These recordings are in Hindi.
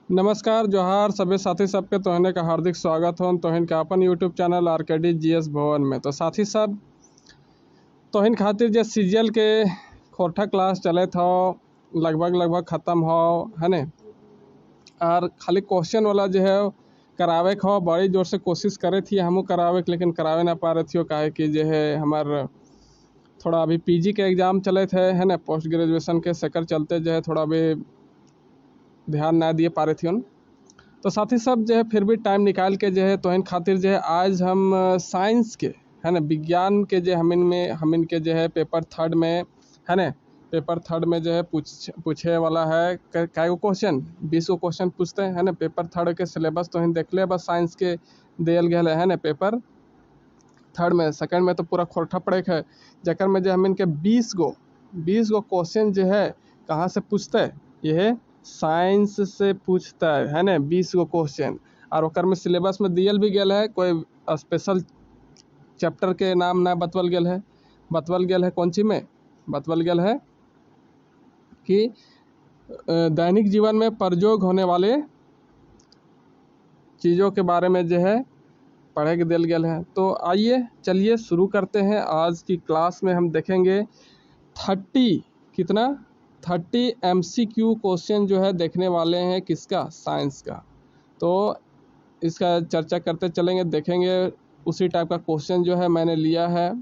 नमस्कार जोहार सभी साथी सबके तोहने का हार्दिक स्वागत हो तोहन का अपन यूट्यूब चैनल आरकेडी जीएस भवन में। तो साथी सब तोहन खातिर जो सीजीएल के खोटा क्लास चले था लगभग ख़त्म हो है ने, और खाली क्वेश्चन वाला जो है करावे हो बड़ी जोर से कोशिश करे थी हमू करावे के, लेकिन करावे ना पा रहे थी काहे कि जो है हमार थोड़ा अभी पीजी के एग्ज़ाम चले थे है ना, पोस्ट ग्रेजुएशन के सेकर चलते जो है थोड़ा अभी ध्यान ना दिए पा रहे थी उन। तो साथी सब जो है फिर भी टाइम निकाल के जो है तोहन खातिर जो है आज हम साइंस के है ना, विज्ञान के जो हम के जो है पेपर थर्ड में है ना, पेपर थर्ड में जो है पूछे वाला है कै गो क्वेश्चन 20 गो क्वेश्चन पूछते हैं है ना। पेपर थर्ड के सिलेबस तोहन देख ले बस साइंस के दियल गया है ना। पेपर थर्ड में सेकंड में तो पूरा खोरठा पड़े है, जकर में जो हम के 20 गो क्वेश्चन जो है कहाँ से पूछते है, यह साइंस से पूछता है ना 20 गो क्वेश्चन। और ओकर में सिलेबस में दियल भी गया है, कोई स्पेशल चैप्टर के नाम ना बतवल गया है कौन सी में बतवल गया है कि दैनिक जीवन में प्रयोग होने वाले चीज़ों के बारे में जो है पढ़े के दिल गया है। तो आइए चलिए शुरू करते हैं। आज की क्लास में हम देखेंगे 30 MCQ क्वेश्चन जो है देखने वाले हैं किसका, साइंस का। तो इसका चर्चा करते चलेंगे, देखेंगे उसी टाइप का क्वेश्चन जो है मैंने लिया है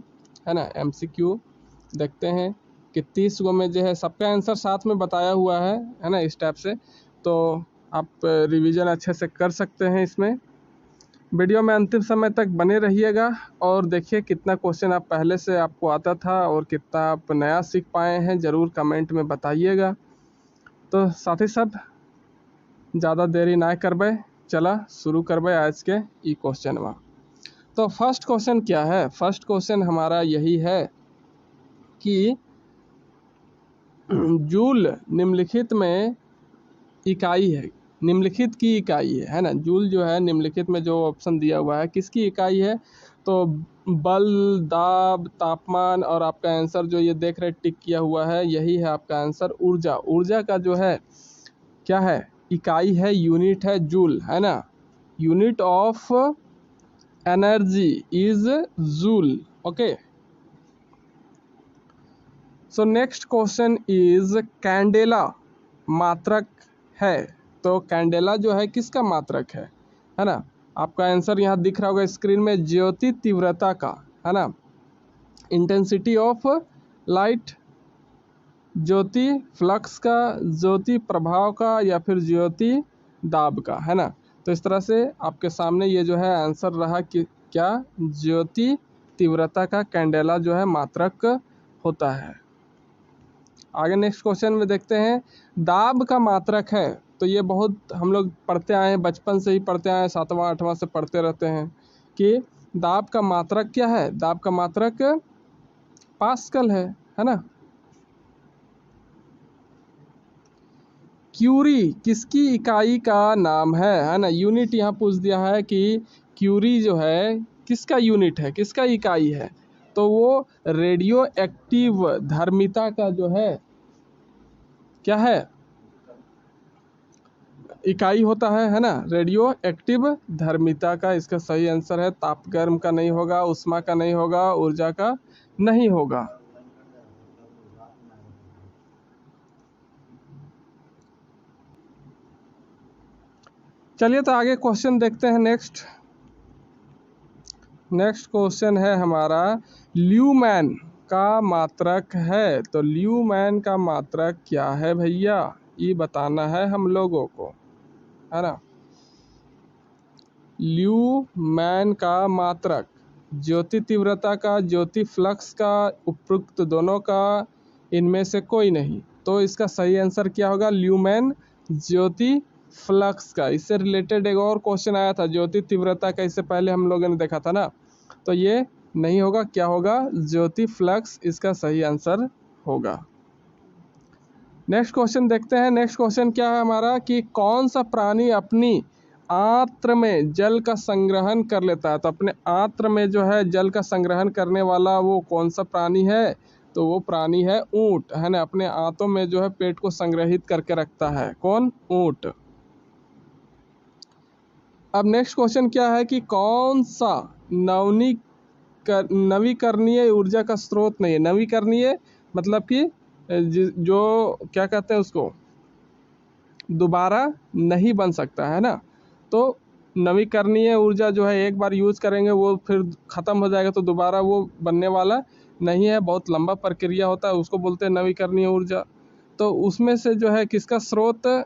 ना। MCQ देखते हैं कि 30 गो में जो है सबका आंसर साथ में बताया हुआ है ना इस टाइप से। तो आप रिवीजन अच्छे से कर सकते हैं इसमें। वीडियो में अंतिम समय तक बने रहिएगा और देखिए कितना क्वेश्चन आप पहले से आपको आता था और कितना आप नया सीख पाए हैं, ज़रूर कमेंट में बताइएगा। तो साथी सब ज़्यादा देरी ना करबे, चला शुरू करबे आज के ई क्वेश्चन में। तो फर्स्ट क्वेश्चन क्या है, फर्स्ट क्वेश्चन हमारा यही है कि जूल निम्नलिखित में इकाई है, निम्नलिखित की इकाई है ना। जूल जो है निम्नलिखित में जो ऑप्शन दिया हुआ है किसकी इकाई है, तो बल, दाब, तापमान, और आपका आंसर जो ये देख रहे टिक किया हुआ है यही है आपका आंसर ऊर्जा। ऊर्जा का जो है क्या है, इकाई है, यूनिट है जूल है ना। Unit of energy is joule. Okay, so next question is candela मात्रक है। तो कैंडेला जो है किसका मात्रक है ना। आपका आंसर यहाँ दिख रहा होगा स्क्रीन में, ज्योति तीव्रता का है ना, intensity of light, Jyoti flux का, ज्योति प्रभाव का, या फिर ज्योति दाब का है ना। तो इस तरह से आपके सामने ये जो है आंसर रहा कि क्या, ज्योति तीव्रता का कैंडेला जो है मात्रक होता है। आगे नेक्स्ट क्वेश्चन में देखते हैं, दाब का मात्रक है। तो ये बहुत हम लोग पढ़ते आए हैं, बचपन से ही पढ़ते आए हैं, 7वां 8वां से पढ़ते रहते हैं कि दाब का मात्रक क्या है। दाब का मात्रक पास्कल है ना। क्यूरी किसकी इकाई का नाम है ना। यूनिट यहाँ पूछ दिया है कि क्यूरी जो है किसका यूनिट है, किसका इकाई है। तो वो रेडियो एक्टिव धर्मिता का जो है क्या है, इकाई होता है ना, रेडियो एक्टिव धर्मिता का इसका सही आंसर है। तापगर्म का नहीं होगा, उष्मा का नहीं होगा, ऊर्जा का नहीं होगा। चलिए तो आगे क्वेश्चन देखते हैं। नेक्स्ट क्वेश्चन है हमारा, ल्यूमैन का मात्रक है। तो ल्यूमैन का मात्रक क्या है भैया, ये बताना है हम लोगों को है ना। ल्यूमैन का मात्रक, ज्योति तीव्रता का, ज्योति फ्लक्स का, उपरोक्त दोनों का, इनमें से कोई नहीं। तो इसका सही आंसर क्या होगा, ल्यूमैन ज्योति फ्लक्स का। इससे रिलेटेड एक और क्वेश्चन आया था ज्योति तीव्रता का, इससे पहले हम लोगों ने देखा था ना। तो ये नहीं होगा, क्या होगा, ज्योति फ्लक्स इसका सही आंसर होगा। नेक्स्ट क्वेश्चन देखते हैं। नेक्स्ट क्वेश्चन क्या है हमारा कि कौन सा प्राणी अपनी आंत्र में जल का संग्रहण कर लेता है। तो अपने आंत्र में जो है जल का संग्रहण करने वाला वो कौन सा प्राणी है, तो वो प्राणी है ऊंट है ना। अपने आंतों में जो है पेट को संग्रहित करके रखता है कौन, ऊंट। अब नेक्स्ट क्वेश्चन क्या है कि कौन सा नवीकरणीय ऊर्जा का स्रोत नहीं है। नवीकरणीय मतलब कि जो क्या कहते हैं उसको, दोबारा नहीं बन सकता है ना। तो नवीकरणीय ऊर्जा जो है एक बार यूज़ करेंगे वो फिर ख़त्म हो जाएगा, तो दोबारा वो बनने वाला नहीं है, बहुत लंबा प्रक्रिया होता है, उसको बोलते हैं नवीकरणीय ऊर्जा। तो उसमें से जो है किसका स्रोत,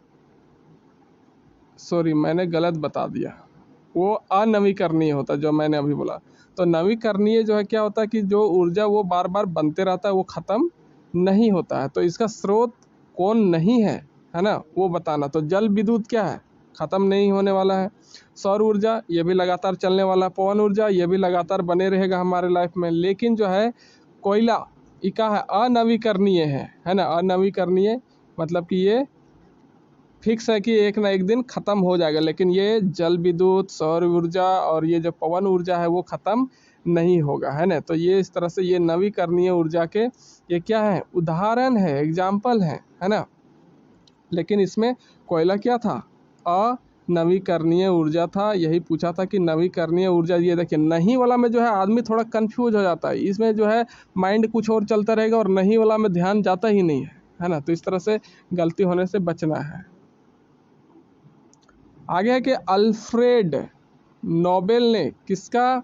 सॉरी मैंने गलत बता दिया, वो अनवीकरणीय होता है जो मैंने अभी बोला। तो नवीकरणीय जो है क्या होता है कि जो ऊर्जा वो बार बार बनते रहता है, वो ख़त्म नहीं होता है। तो इसका स्रोत कौन नहीं है ना, वो बताना। तो जल विद्युत क्या है, ख़त्म नहीं होने वाला है। सौर ऊर्जा ये भी लगातार चलने वाला है। पवन ऊर्जा ये भी लगातार बने रहेगा हमारे लाइफ में। लेकिन जो है कोयला इका है, अनवीकरणीय है ना। अनवीकरणीय मतलब कि ये फिक्स है कि एक ना एक दिन ख़त्म हो जाएगा। लेकिन ये जल विद्युत, सौर ऊर्जा और ये जो पवन ऊर्जा है वो ख़त्म नहीं होगा, है ना। तो ये इस तरह से ये नवीकरणीय ऊर्जा के ये क्या है, उदाहरण है, एग्जाम्पल है ना। लेकिन इसमें कोयला क्या था, अनवीकरणीय ऊर्जा था। यही पूछा था कि नवीकरणीय ऊर्जा, ये देखिए नहीं वाला में जो है आदमी थोड़ा कंफ्यूज हो जाता है, इसमें जो है माइंड कुछ और चलता रहेगा और नहीं वाला में ध्यान जाता ही नहीं है ना। तो इस तरह से गलती होने से बचना है। आगे है कि अल्फ्रेड नोबेल ने किसका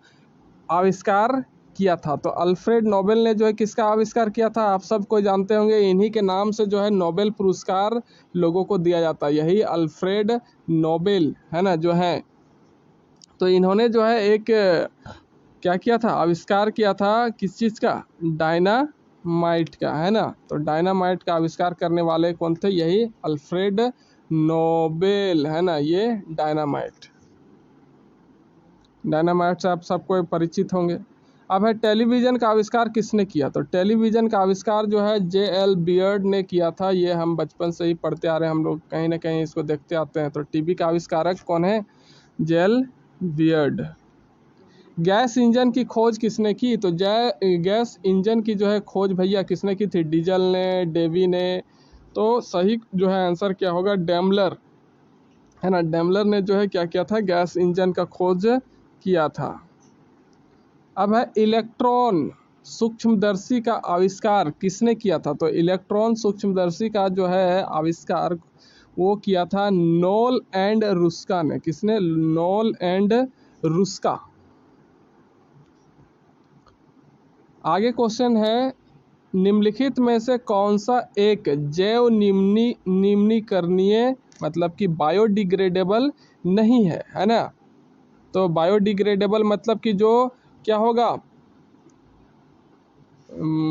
आविष्कार किया था। तो अल्फ्रेड नोबेल ने जो है किसका आविष्कार किया था, आप सबको जानते होंगे, इन्हीं के नाम से जो है नोबेल पुरस्कार लोगों को दिया जाता है, यही अल्फ्रेड नोबेल है ना जो है। तो इन्होंने जो है एक क्या किया था, आविष्कार किया था, किस चीज़ का, डायनामाइट का, है ना। तो डायनामाइट का आविष्कार करने वाले कौन थे, यही अल्फ्रेड नोबेल है ना। ये डायनामाइट से आप सबको परिचित होंगे। अब है टेलीविज़न का आविष्कार किसने किया। तो टेलीविज़न का आविष्कार जो है J.L. बियर्ड ने किया था। ये हम बचपन से ही पढ़ते आ रहे हैं, हम लोग कहीं ना कहीं इसको देखते आते हैं। तो टीवी का आविष्कारक कौन है, J.L. बियर्ड। गैस इंजन की खोज किसने की। तो गैस इंजन की जो है खोज भैया किसने की थी, डीजल ने, डेवी ने। तो सही जो है आंसर क्या होगा, डेमलर है ना। डेमलर ने जो है क्या किया था, गैस इंजन का खोज किया था। अब है इलेक्ट्रॉन सूक्ष्मदर्शी का आविष्कार किसने किया था। तो इलेक्ट्रॉन सूक्ष्मदर्शी का जो है आविष्कार वो किया था नोल एंड रुस्का ने। किसने, नोल एंड रुस्का। आगे क्वेश्चन है, निम्नलिखित में से कौन सा एक जैव निम्नीकरणीय मतलब कि बायोडिग्रेडेबल नहीं है ना। तो बायोडिग्रेडेबल मतलब कि जो क्या होगा,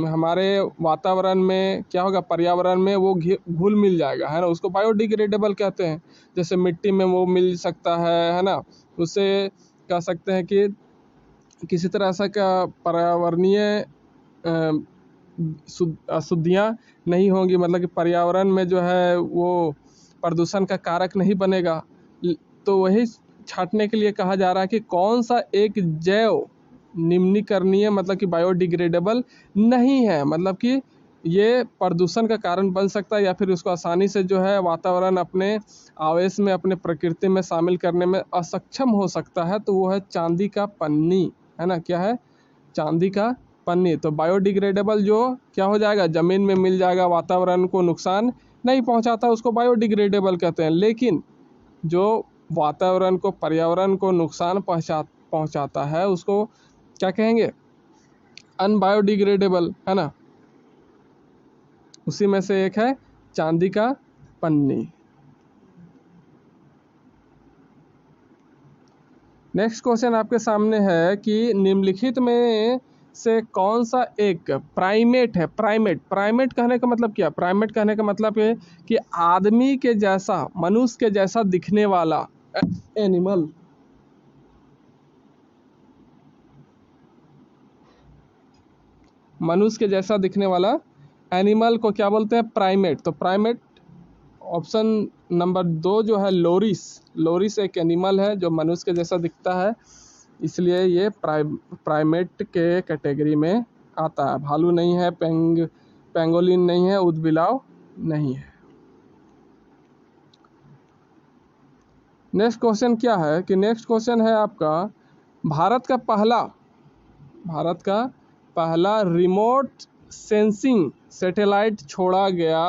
हमारे वातावरण में क्या होगा, पर्यावरण में वो घुल मिल जाएगा, है ना, उसको बायोडिग्रेडेबल कहते हैं। जैसे मिट्टी में वो मिल सकता है ना। उससे कह सकते हैं कि किसी तरह ऐसा का पर्यावरणीय अशुद्धियाँ नहीं होंगी, मतलब कि पर्यावरण में जो है वो प्रदूषण का कारक नहीं बनेगा। तो वही छांटने के लिए कहा जा रहा है कि कौन सा एक जैव निम्नीकरणीय मतलब कि बायोडिग्रेडेबल नहीं है, मतलब कि ये प्रदूषण का कारण बन सकता है या फिर उसको आसानी से जो है वातावरण अपने आवेश में, अपने प्रकृति में शामिल करने में असक्षम हो सकता है। तो वो है चांदी का पन्नी, है ना। क्या है, चांदी का पन्नी। तो बायोडिग्रेडेबल जो क्या हो जाएगा, ज़मीन में मिल जाएगा, वातावरण को नुकसान नहीं पहुंचाता, उसको बायोडिग्रेडेबल कहते हैं। लेकिन जो वातावरण को, पर्यावरण को नुकसान पहुंचाता है उसको क्या कहेंगे, अनबायोडिग्रेडेबल, है ना। उसी में से एक है चांदी का पन्नी। नेक्स्ट क्वेश्चन आपके सामने है कि निम्नलिखित में से कौन सा एक प्राइमेट है। प्राइमेट कहने का मतलब क्या, प्राइमेट कहने का मतलब है कि आदमी के जैसा, मनुष्य के जैसा दिखने वाला एनिमल। मनुष्य के जैसा दिखने वाला एनिमल को क्या बोलते हैं, प्राइमेट। तो प्राइमेट ऑप्शन नंबर 2 जो है लोरिस एक एनिमल है जो मनुष्य के जैसा दिखता है, इसलिए ये प्राइमेट के कैटेगरी में आता है। भालू नहीं है, पेंगोलिन नहीं है, ऊदबिलाव नहीं है। नेक्स्ट क्वेश्चन क्या है कि नेक्स्ट क्वेश्चन है आपका भारत का पहला रिमोट सेंसिंग सैटेलाइट छोड़ा गया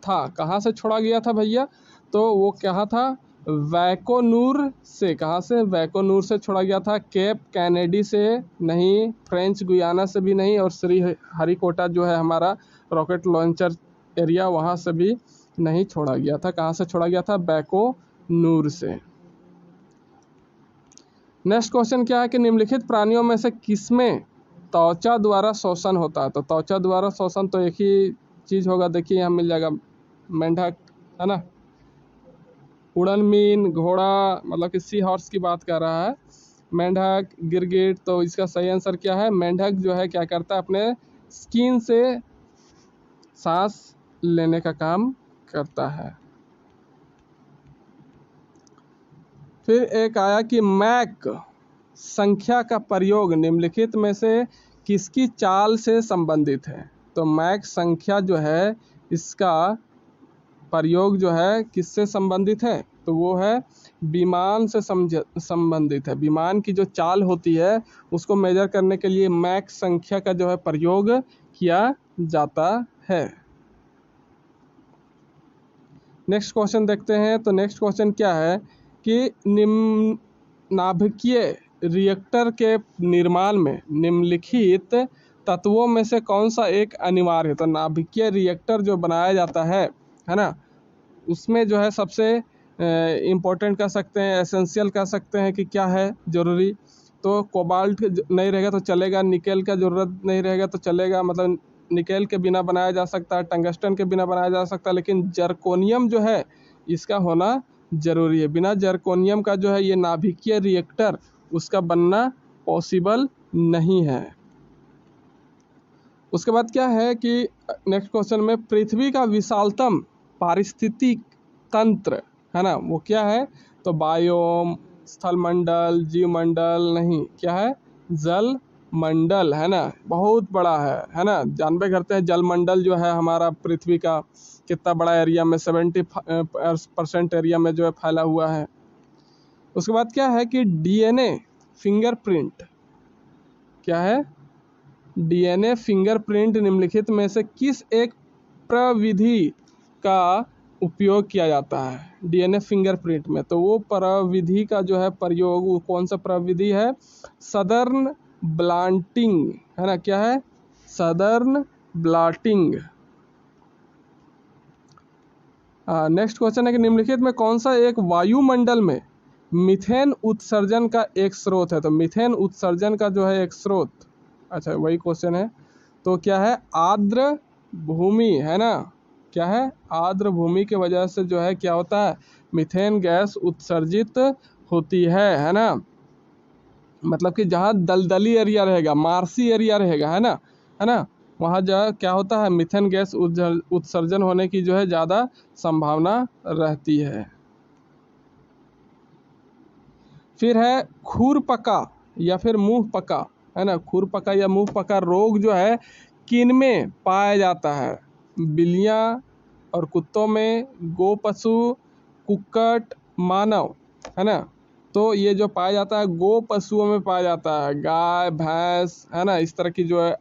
था। कहाँ से छोड़ा गया था भैया? तो वो क्या था? वैकोनूर से। कहाँ से? वैकोनूर से छोड़ा गया था। केप कैनेडी से नहीं, फ्रेंच गुयाना से भी नहीं, और श्री हरिकोटा जो है हमारा रॉकेट लॉन्चर एरिया, वहाँ से भी नहीं छोड़ा गया था। कहाँ से छोड़ा गया था? वैकोनूर से। नेक्स्ट क्वेश्चन क्या है कि निम्नलिखित प्राणियों में से किसमें त्वचा द्वारा शोषण होता है? तो त्वचा द्वारा शोषण तो एक ही चीज होगा, देखिए यहाँ मिल जाएगा, मेंढक है ना, उड़न मीन, घोड़ा, मतलब कि सी हॉर्स की बात कर रहा है, मेंढक, गिरगिट। तो इसका सही आंसर क्या है? मेंढक जो है क्या करता है? अपने स्किन से सांस लेने का काम करता है। फिर एक आया कि मैक संख्या का प्रयोग निम्नलिखित में से किसकी चाल से संबंधित है? तो मैक संख्या जो है इसका प्रयोग जो है किससे संबंधित है? तो वो है विमान से संबंधित है। विमान की जो चाल होती है उसको मेजर करने के लिए मैक संख्या का जो है प्रयोग किया जाता है। नेक्स्ट क्वेश्चन देखते हैं। तो नेक्स्ट क्वेश्चन क्या है कि नाभिकीय रिएक्टर के निर्माण में निम्नलिखित तत्वों में से कौन सा एक अनिवार्य है? तो नाभिकीय रिएक्टर जो बनाया जाता है ना, उसमें जो है सबसे इम्पोर्टेंट कह सकते हैं, एसेंशियल कह सकते हैं कि क्या है जरूरी? तो कोबाल्ट नहीं रहेगा तो चलेगा, निकेल का ज़रूरत नहीं रहेगा तो चलेगा, मतलब निकेल के बिना बनाया जा सकता है, टंगस्टन के बिना बनाया जा सकता है, लेकिन जर्कोनियम जो है इसका होना जरूरी है। बिना जर्कोनियम का जो है ये नाभिकीय रिएक्टर उसका बनना पॉसिबल नहीं है। उसके बाद क्या है कि नेक्स्ट क्वेश्चन में पृथ्वी का विशालतम पारिस्थितिक तंत्र है ना, वो क्या है? तो बायोम, स्थल मंडल, जीवमंडल नहीं, क्या है? जल मंडल है ना, बहुत बड़ा है ना। जानबे करते हैं जलमंडल जो है हमारा पृथ्वी का कितना बड़ा एरिया में 70% एरिया में जो है फैला हुआ है। उसके बाद क्या है कि डीएनए फिंगरप्रिंट, क्या है? डीएनए फिंगरप्रिंट निम्नलिखित में से किस एक प्रविधि का उपयोग किया जाता है डीएनए फिंगरप्रिंट में? तो वो प्रविधि का जो है प्रयोग, वो कौन सा प्रविधि है? सदर्न ब्लांटिंग है ना, क्या है? Southern blotting. नेक्स्ट क्वेश्चन है कि निम्नलिखित में कौन सा एक वायुमंडल में मीथेन उत्सर्जन का एक स्रोत है? तो मीथेन उत्सर्जन का जो है एक स्रोत, अच्छा वही क्वेश्चन है, तो क्या है? आर्द्र भूमि है ना, क्या है? आर्द्र भूमि के वजह से जो है क्या होता है? मीथेन गैस उत्सर्जित होती है ना। मतलब कि जहाँ दलदली एरिया रहेगा, मार्सी एरिया रहेगा है ना, वहाँ जो क्या होता है? मीथेन गैस उत्सर्जन होने की जो है ज़्यादा संभावना रहती है। फिर है खुरपका या फिर मुंह पका है ना, खुरपका या मुंह पका रोग जो है किन में पाया जाता है? बिल्लियाँ और कुत्तों में, गो पशु, कुक्कट, मानव है ना। तो ये जो पाया जाता है गो पशुओं में पाया जाता है, गाय, भैंस है ना, इस तरह की जो है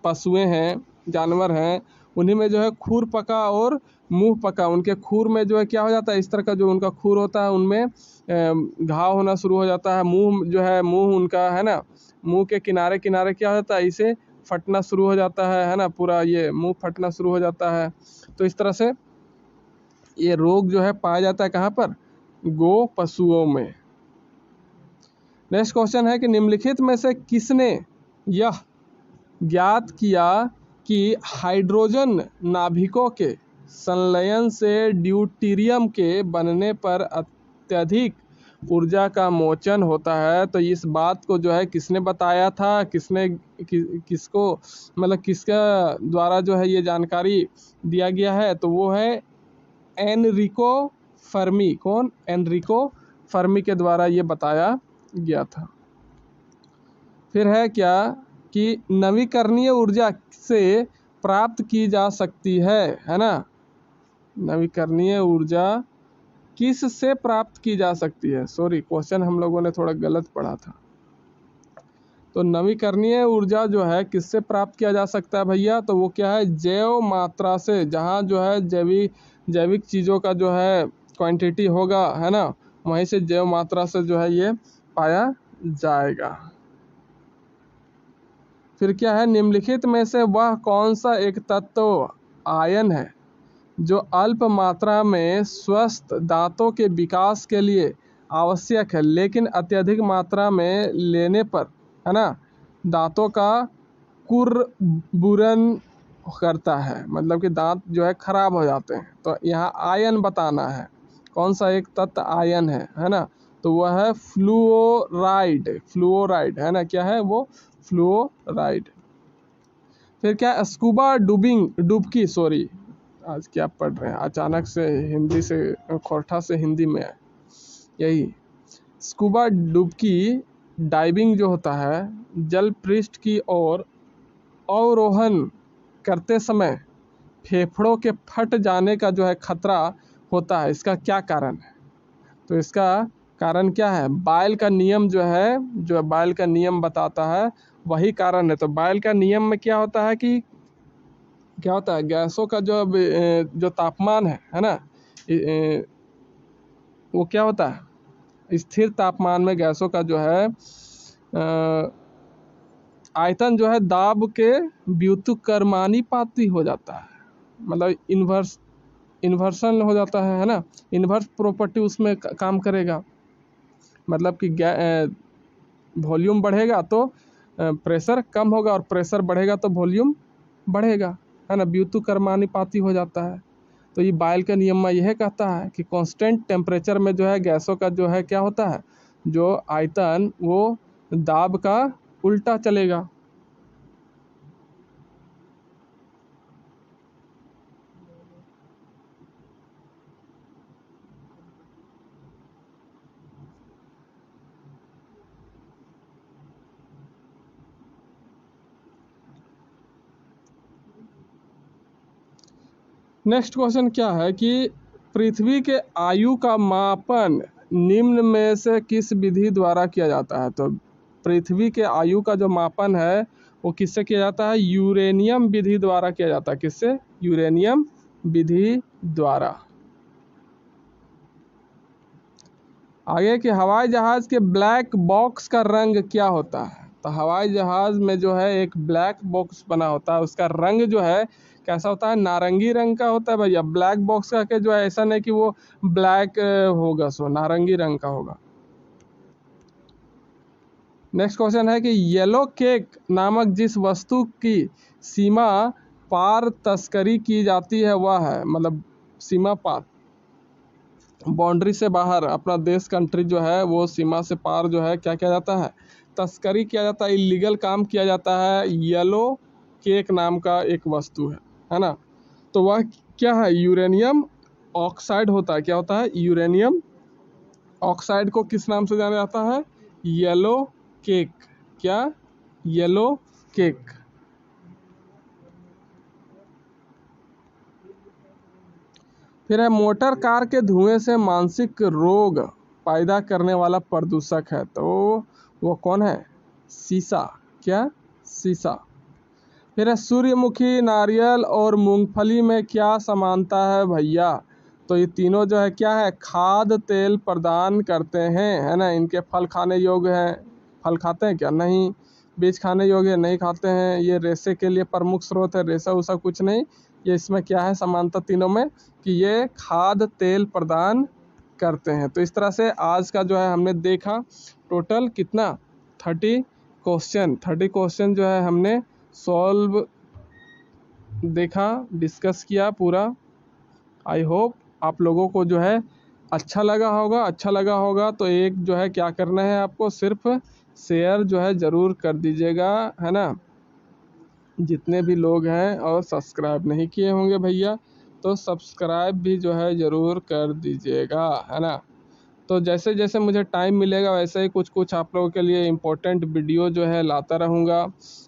पशुएं हैं, जानवर हैं, उन्हीं में जो है खुरपका और मुंह पका, उनके खुर में जो है क्या हो जाता है? इस तरह का जो उनका खुर होता है उनमें घाव होना शुरू हो जाता है। मुंह जो है, मुंह उनका है ना, मुंह के किनारे किनारे क्या होता है? इसे फटना शुरू हो जाता है ना, पूरा ये मुंह फटना शुरू हो जाता है। तो इस तरह से ये रोग जो है पाया जाता है कहाँ पर? गो पशुओं में। नेक्स्ट क्वेश्चन है कि निम्नलिखित में से किसने यह ज्ञात किया कि हाइड्रोजन नाभिकों के संलयन से ड्यूटेरियम के बनने पर अत्यधिक ऊर्जा का मोचन होता है? तो इस बात को जो है किसने बताया था? किसको मतलब किसका द्वारा जो है ये जानकारी दिया गया है? तो वो है एनरिको फर्मी। कौन? एनरिको फर्मी के द्वारा ये बताया गया था। फिर है क्या कि नवीकरणीय ऊर्जा से प्राप्त की जा सकती है ना, नवीकरणीय ऊर्जा किस से प्राप्त की जा सकती है? सॉरी, क्वेश्चन हम लोगों ने थोड़ा गलत पढ़ा था। तो नवीकरणीय ऊर्जा जो है किससे प्राप्त किया जा सकता है भैया? तो वो क्या है? जैव मात्रा से। जहाँ जो है जैविक चीज़ों का जो है क्वांटिटी होगा, है ना, वहीं से जैव मात्रा से जो है ये पाया जाएगा। फिर क्या है? निम्नलिखित में से वह कौन सा एक तत्व आयन है जो अल्प मात्रा में स्वस्थ दांतों के विकास के लिए आवश्यक है, लेकिन अत्यधिक मात्रा में लेने पर, है ना, दांतों का कुर्बुरन करता है, मतलब कि दांत जो है खराब हो जाते हैं। तो यहाँ आयन बताना है, कौन सा एक तत्व आयन है ना? तो वह है फ्लूओराइड। फ्लूओराइड है ना, क्या है वो? फ्लूओराइड। फिर क्या? स्कूबा डुबकी, सॉरी आज क्या पढ़ रहे हैं, अचानक से हिंदी से खोरठा से हिंदी में है। यही स्कूबा डुबकी डाइविंग जो होता है, जल पृष्ठ की ओर अवरोहण करते समय फेफड़ों के फट जाने का जो है खतरा होता है। इसका क्या कारण है? तो इसका कारण क्या है? बायल का नियम जो है, जो बायल का नियम बताता है वही कारण है। तो बायल का नियम में क्या होता है कि क्या होता है? गैसों का जो तापमान है ना, वो क्या होता है? स्थिर तापमान में गैसों का जो है आयतन जो है दाब के व्युत्क्रमानुपाती हो जाता है, मतलब इन्वर्सन हो जाता है ना, इन्वर्स प्रॉपर्टी उसमें काम करेगा। मतलब कि वॉल्यूम बढ़ेगा तो प्रेशर कम होगा, और प्रेशर बढ़ेगा तो वॉल्यूम बढ़ेगा, है ना, व्युत्क्रमानुपाती हो जाता है। तो ये बायल का नियम में यह कहता है कि कांस्टेंट टेम्परेचर में जो है गैसों का जो है क्या होता है, जो आयतन वो दाब का उल्टा चलेगा। नेक्स्ट क्वेश्चन क्या है कि पृथ्वी के आयु का मापन निम्न में से किस विधि द्वारा किया जाता है? तो पृथ्वी के आयु का जो मापन है वो किससे किया जाता है? यूरेनियम विधि द्वारा किया जाता है। किससे? यूरेनियम विधि द्वारा। आगे कि हवाई जहाज के ब्लैक बॉक्स का रंग क्या होता है? तो हवाई जहाज में जो है एक ब्लैक बॉक्स बना होता है, उसका रंग जो है कैसा होता है? नारंगी रंग का होता है भैया। ब्लैक बॉक्स का के जो है ऐसा नहीं कि वो ब्लैक होगा, सो नारंगी रंग का होगा। नेक्स्ट क्वेश्चन है कि येलो केक नामक जिस वस्तु की सीमा पार तस्करी की जाती है वह है, मतलब सीमा पार, बाउंड्री से बाहर, अपना देश कंट्री जो है वो सीमा से पार जो है क्या किया जाता है? तस्करी किया जाता है, इलीगल काम किया जाता है। येलो केक नाम का एक वस्तु है ना, तो वह क्या है? यूरेनियम ऑक्साइड होता है। क्या होता है? यूरेनियम ऑक्साइड को किस नाम से जाना जाता है? Yellow cake. क्या? Yellow cake. फिर है मोटर कार के धुएं से मानसिक रोग पैदा करने वाला प्रदूषक है, तो वो कौन है? सीसा। क्या? सीसा। फिर है सूर्यमुखी, नारियल और मूंगफली में क्या समानता है भैया? तो ये तीनों जो है क्या है? खाद्य तेल प्रदान करते हैं, है ना। इनके फल खाने योग्य हैं। फल खाते हैं क्या? नहीं। बीज खाने योग्य नहीं खाते हैं। ये रेशे के लिए प्रमुख स्रोत है, रेशा उसा कुछ नहीं। ये इसमें क्या है समानता तीनों में, कि ये खाद्य तेल प्रदान करते हैं। तो इस तरह से आज का जो है हमने देखा टोटल कितना 30 क्वेश्चन जो है हमने सॉल्व देखा, डिस्कस किया पूरा। आई होप आप लोगों को जो है अच्छा लगा होगा। तो एक जो है क्या करना है आपको, सिर्फ शेयर जो है ज़रूर कर दीजिएगा, है ना, जितने भी लोग हैं। और सब्सक्राइब नहीं किए होंगे भैया तो सब्सक्राइब भी जो है ज़रूर कर दीजिएगा, है ना। तो जैसे जैसे मुझे टाइम मिलेगा वैसे ही कुछ कुछ आप लोगों के लिए इम्पोर्टेंट वीडियो जो है लाता रहूँगा,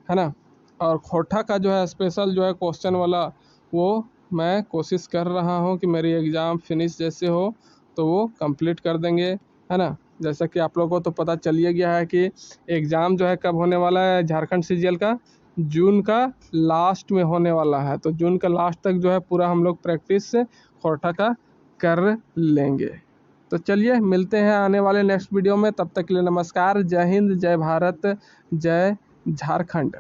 है ना। और खोटा का जो है स्पेशल जो है क्वेश्चन वाला वो मैं कोशिश कर रहा हूँ कि मेरी एग्ज़ाम फिनिश जैसे हो तो वो कंप्लीट कर देंगे, है ना। जैसा कि आप लोगों को तो पता चल ही गया है कि एग्ज़ाम जो है कब होने वाला है झारखंड सीजीएल का, जून का लास्ट में होने वाला है। तो जून का लास्ट तक जो है पूरा हम लोग प्रैक्टिस खोरठा का कर लेंगे। तो चलिए मिलते हैं आने वाले नेक्स्ट वीडियो में, तब तक के लिए नमस्कार, जय हिंद, जय भारत, जय झारखंड।